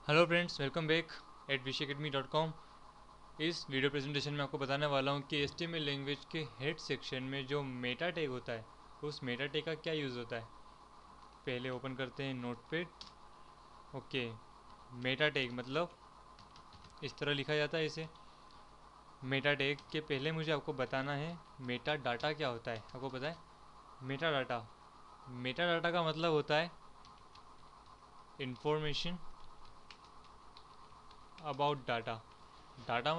Hello friends, welcome back at vishacademy.com। इस video presentation में आपको बताने वाला हूँ कि HTML लैंग्वेज के हेड सेक्शन में जो मेटा टैग होता है उस मेटा टैग का क्या यूज़ होता है। पहले ओपन करते हैं नोटपैड। ओके, मेटा टैग मतलब इस तरह लिखा जाता है इसे। मेटा टैग के पहले मुझे आपको बताना है मेटा डाटा क्या होता है। आपको पता है मेटा डाटा? मेटा डाटा का मतलब होता है इंफॉर्मेशन अबाउट डाटा। डाटा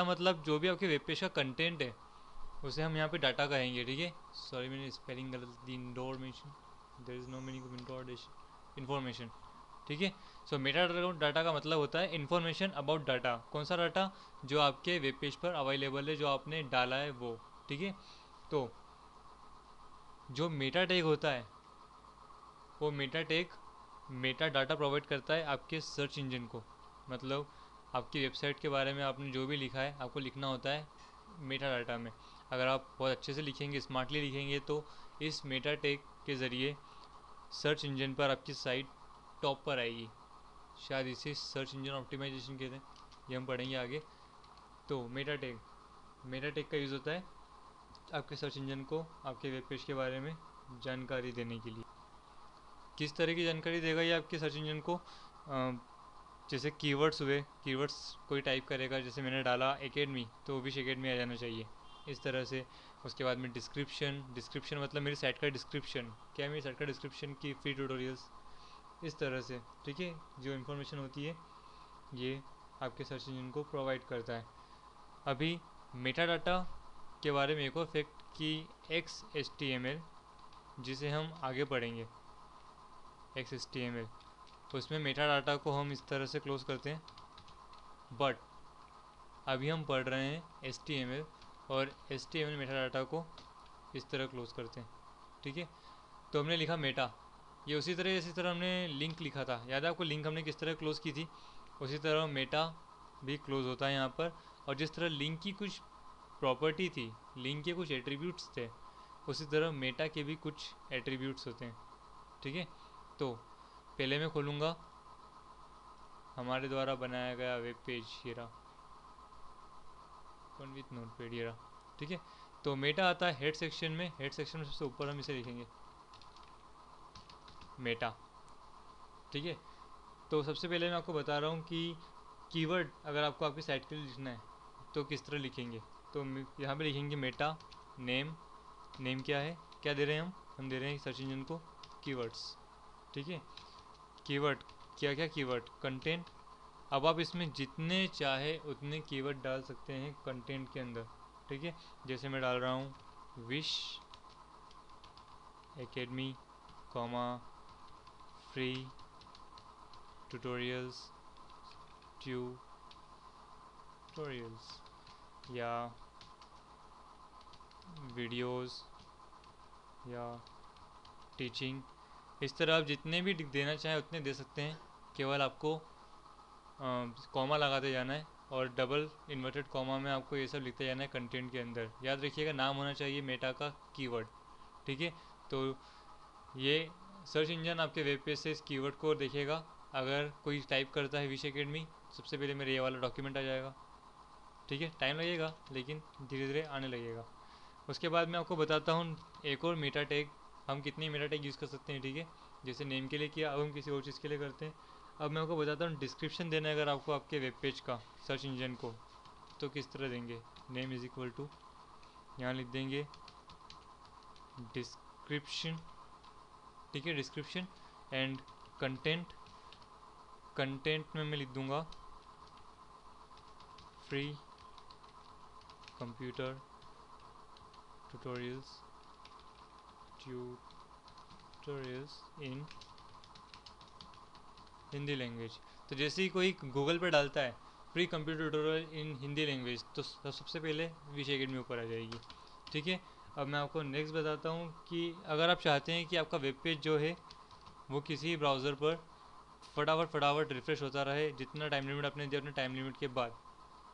मतलब जो भी आपके वेब पेज का कंटेंट है उसे हम यहाँ पे डाटा कहेंगे, ठीक है। सॉरी, मैंने स्पेलिंग गलत दी। Indormation, there is no meaning of indormation, information, ठीक है। सो मेटा डाटा का मतलब होता है इन्फॉर्मेशन अबाउट डाटा। कौन सा डाटा? जो आपके वेब पेज पर अवेलेबल है, जो आपने डाला है वो, ठीक है। तो जो मेटा टैग होता है वो Meta tag Meta data provide करता है आपके सर्च इंजन को। मतलब आपकी वेबसाइट के बारे में आपने जो भी लिखा है आपको लिखना होता है मेटा डाटा में। अगर आप बहुत अच्छे से लिखेंगे, स्मार्टली लिखेंगे, तो इस मेटा टैग के ज़रिए सर्च इंजन पर आपकी साइट टॉप पर आएगी। शायद इसे सर्च इंजन ऑप्टिमाइजेशन कहते हैं, ये हम पढ़ेंगे आगे। तो मेटा टैग का यूज़ होता है आपके सर्च इंजन को आपके वेब पेज के बारे में जानकारी देने के लिए। किस तरह की जानकारी देगा ये आपके सर्च इंजन को? जैसे कीवर्ड्स हुए, कीवर्ड्स कोई टाइप करेगा, जैसे मैंने डाला एकेडमी तो विश एकेडमी आ जाना चाहिए, इस तरह से। उसके बाद में डिस्क्रिप्शन मतलब मेरी साइट का डिस्क्रिप्शन क्या है, मेरी साइट का डिस्क्रिप्शन की फ्री ट्यूटोरियल्स, इस तरह से, ठीक है। जो इन्फॉर्मेशन होती है ये आपके सर्च इंजन को प्रोवाइड करता है। अभी मेटा डाटा के बारे में एक और फैक्ट कि XHTML, जिसे हम आगे पढ़ेंगे, XHTML, उसमें मेटा डाटा को हम इस तरह से क्लोज करते हैं। बट अभी हम पढ़ रहे हैं HTML, और HTML मेटा डाटा को इस तरह क्लोज करते हैं, ठीक है। तो हमने लिखा मेटा, ये उसी तरह इसी तरह हमने लिंक लिखा था, याद है आपको लिंक हमने किस तरह क्लोज की थी? उसी तरह मेटा भी क्लोज होता है यहाँ पर। और जिस तरह लिंक की कुछ प्रॉपर्टी थी, लिंक के कुछ एट्रीब्यूट्स थे, उसी तरह मेटा के भी कुछ एट्रीब्यूट्स होते हैं, ठीक है। तो पहले मैं खोलूँगा हमारे द्वारा बनाया गया वेब पेज, ये रहा, वन विथ नोटपैड, ये रहा, ठीक है। तो मेटा आता है हेड सेक्शन में। हेड सेक्शन में सबसे ऊपर हम इसे लिखेंगे मेटा, ठीक है। तो सबसे पहले मैं आपको बता रहा हूँ कि कीवर्ड अगर आपको आपकी साइट के लिए लिखना है तो किस तरह लिखेंगे। तो यहाँ पे लिखेंगे मेटा नेम। नेम क्या है, क्या दे रहे हैं हम दे रहे हैं सर्च इंजन को कीवर्ड्स, ठीक है। कीवर्ड क्या क्या? Keyword content. अब आप इसमें जितने चाहे उतने कीवर्ड डाल सकते हैं कंटेंट के अंदर, ठीक है। जैसे मैं डाल रहा हूँ wish academy, comma, free tutorials, tutorials, या वीडियोस, या टीचिंग। इस तरह आप जितने भी देना चाहें उतने दे सकते हैं। केवल आपको कॉमा लगाते जाना है, और डबल इन्वर्टेड कॉमा में आपको ये सब लिखते जाना है कंटेंट के अंदर। याद रखिएगा नाम होना चाहिए मेटा का कीवर्ड, ठीक है। तो ये सर्च इंजन आपके वेब पेज से इस कीवर्ड को देखेगा। अगर कोई टाइप करता है विश एकेडमी, सबसे पहले मेरे ये वाला डॉक्यूमेंट आ जाएगा, ठीक है। टाइम लगेगा लेकिन धीरे धीरे आने लगेगा। उसके बाद मैं आपको बताता हूँ एक और मेटा टैग, हम कितनी मेटा टैग यूज़ कर सकते हैं, ठीक है। जैसे नेम के लिए किया, अब हम किसी और चीज़ के लिए करते हैं। अब मैं आपको बताता हूँ डिस्क्रिप्शन देना है अगर आपको आपके वेब पेज का सर्च इंजन को, तो किस तरह देंगे। नेम इज़ इक्वल टू, यहाँ लिख देंगे डिस्क्रिप्शन, ठीक है, डिस्क्रिप्शन एंड कंटेंट। कंटेंट में मैं लिख दूंगा फ्री कंप्यूटर ट्यूटोरियल्स, ट्यूटोरियल्स इन हिंदी लैंग्वेज। तो जैसे ही कोई गूगल पे डालता है फ्री कंप्यूटर ट्यूटोरियल इन हिंदी लैंग्वेज, तो सबसे पहले विश एकेडमी ऊपर आ जाएगी, ठीक है। अब मैं आपको नेक्स्ट बताता हूँ कि अगर आप चाहते हैं कि आपका वेब पेज जो है वो किसी ब्राउज़र पर फटाफट रिफ्रेश होता रहे, जितना टाइम लिमिट आपने दिया अपने टाइम लिमिट के बाद,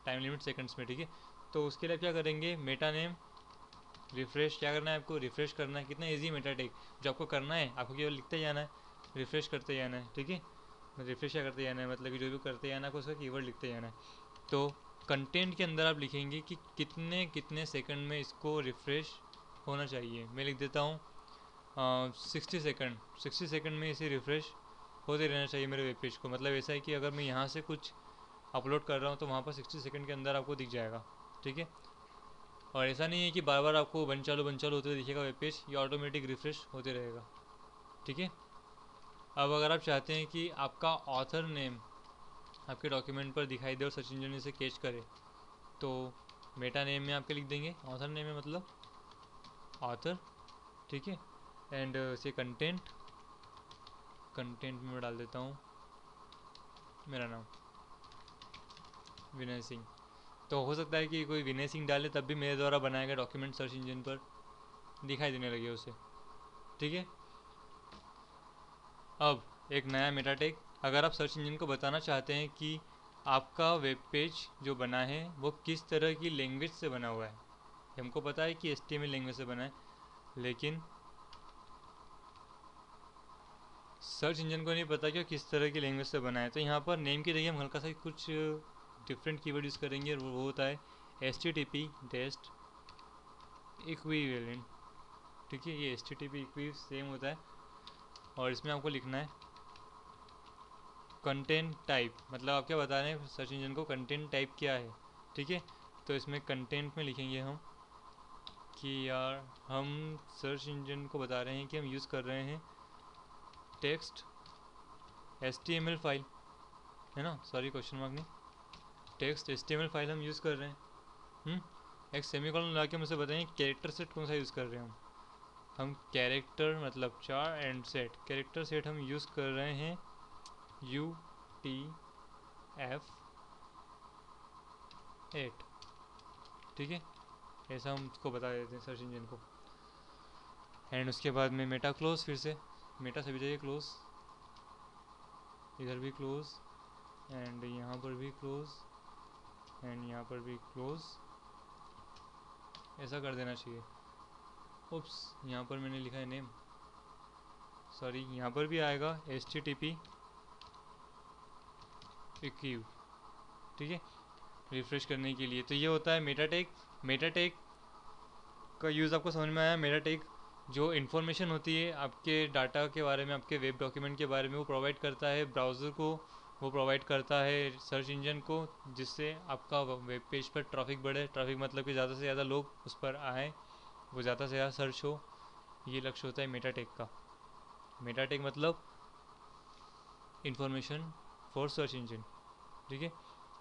टाइम लिमिट सेकंड्स में, ठीक है। तो उसके लिए क्या करेंगे, मेटा नेम रिफ्रेश। क्या करना है आपको? रिफ्रेश करना है। कितना ईजी मेटा टेक, जो आपको करना है आपको केवल लिखते जाना है, रिफ्रेश करते जाना है, ठीक है। रिफ्रेश करते जाना है, मतलब कि जो भी करते जाना है उसका कीवर्ड लिखते जाना है। तो कंटेंट के अंदर आप लिखेंगे कि कितने कितने सेकंड में इसको रिफ्रेश होना चाहिए। मैं लिख देता हूँ 60 सेकंड में इसे रिफ्रेश होते रहना चाहिए मेरे वेब पेज को। मतलब ऐसा है कि अगर मैं यहाँ से कुछ अपलोड कर रहा हूँ तो वहाँ पर 60 सेकंड के अंदर आपको दिख जाएगा, ठीक है। और ऐसा नहीं है कि बार बार आपको बन चालू होते हुए दिखेगा वेब पेज, ये ऑटोमेटिक रिफ्रेश होते रहेगा, ठीक है। अब अगर आप चाहते हैं कि आपका ऑथर नेम आपके डॉक्यूमेंट पर दिखाई दे और सर्च इंजन इसे कैच करे, तो मेटा नेम में आपके लिख देंगे, ऑथर नेम में मतलब ऑथर, ठीक है। एंड से कंटेंट में मैं डाल देता हूँ मेरा नाम विनय सिंह। तो हो सकता है कि कोई विनय सिंह डाले तब भी मेरे द्वारा बनाया गया डॉक्यूमेंट सर्च इंजन पर दिखाई देने लगे उसे, ठीक है। अब एक नया मेटा टैग, अगर आप सर्च इंजन को बताना चाहते हैं कि आपका वेब पेज जो बना है वो किस तरह की लैंग्वेज से बना हुआ है। हमको पता है कि HTML लैंग्वेज से बना है, लेकिन सर्च इंजन को नहीं पता कि किस तरह की लैंग्वेज से बना है। तो यहाँ पर नेम की जगह हम हल्का सा कुछ डिफरेंट कीवर्ड यूज़ करेंगे, और वो होता है HTTP डेस्ट इक्विवेलेंट, ठीक है। ये HTTP इक्वी सेम होता है, और इसमें आपको लिखना है कंटेंट टाइप, मतलब आप क्या बता रहे हैं सर्च इंजन को, कंटेंट टाइप क्या है, ठीक है। तो इसमें कंटेंट में लिखेंगे हम कि यार हम सर्च इंजन को बता रहे हैं कि हम यूज़ कर रहे हैं टेक्स्ट HTML फाइल, है ना, सॉरी क्वेश्चन मार्क नहीं, टेक्स्ट HTML फाइल हम यूज़ कर रहे हैं। एक सेमीकोलन लगा के मुझे बताएं कैरेक्टर सेट कौन सा यूज़ कर रहे हैं हम कैरेक्टर मतलब चार एंड सेट, कैरेक्टर सेट हम यूज़ कर रहे हैं UTF-8, ठीक है। ऐसा हम उसको बता देते हैं सर्च इंजन को। एंड उसके बाद में मेटा क्लोज, फिर से मेटा सभी जगह क्लोज, इधर भी क्लोज, एंड यहाँ पर भी क्लोज, एंड यहाँ पर भी क्लोज, ऐसा कर देना चाहिए। उप्स, यहाँ पर मैंने लिखा है नेम, सॉरी यहाँ पर भी आएगा HTTP इक्यू, ठीक है, रिफ्रेश करने के लिए। तो ये होता है मेटा टैग। मेटा टैग का यूज़ आपको समझ में आया। मेटा टैग जो इन्फॉर्मेशन होती है आपके डाटा के बारे में, आपके वेब डॉक्यूमेंट के बारे में, वो प्रोवाइड करता है ब्राउज़र को, वो प्रोवाइड करता है सर्च इंजन को, जिससे आपका वेब पेज पर ट्रैफिक बढ़े। ट्रैफिक मतलब कि ज़्यादा से ज़्यादा लोग उस पर आएँ, वो ज़्यादा से ज़्यादा सर्च हो, ये लक्ष्य होता है मेटा टैग का। मेटा टैग मतलब इन्फॉर्मेशन फॉर सर्च इंजन, ठीक है।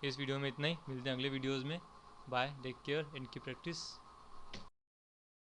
इस वीडियो में इतना ही, मिलते हैं अगले वीडियोज़ में। बाय, टेक केयर एंड की प्रैक्टिस।